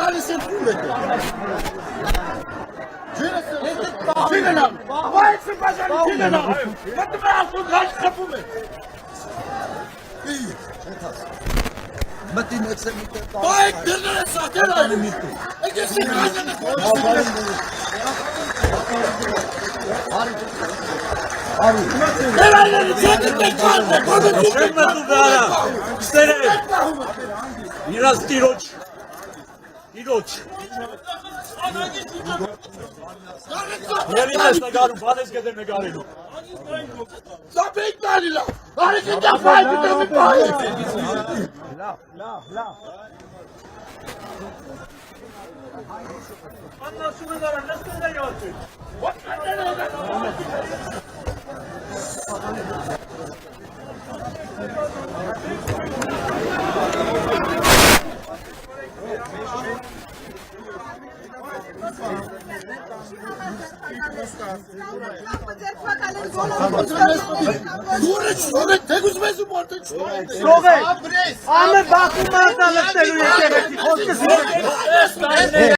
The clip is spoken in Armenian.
գալիս են փուլը։ Չինենա։ Բայց բաժանի չինենա։ Մտնում է ասում գալիս խփում է։ Մտին էքսել մի տեղ։ Բայց դրները սակել այն միտում։ Եկես կազանը կողմից։ Դրաները չգիտեք բանը, բանը Չեմ մտու գարա, ստերել, իրաց տիրոջ, Երին ես նգարում, բան ես գետեր նգարելու Սապեիք նալիլա, արիքի դապայ բիտեմի պահի Լավ Աննասում են արան, նստել է յացել Դուրը թեգուզ մեզ ու մարդը չտորեն Սովետ, ամե բախում ատալստելու եկեղեցի, խոսքս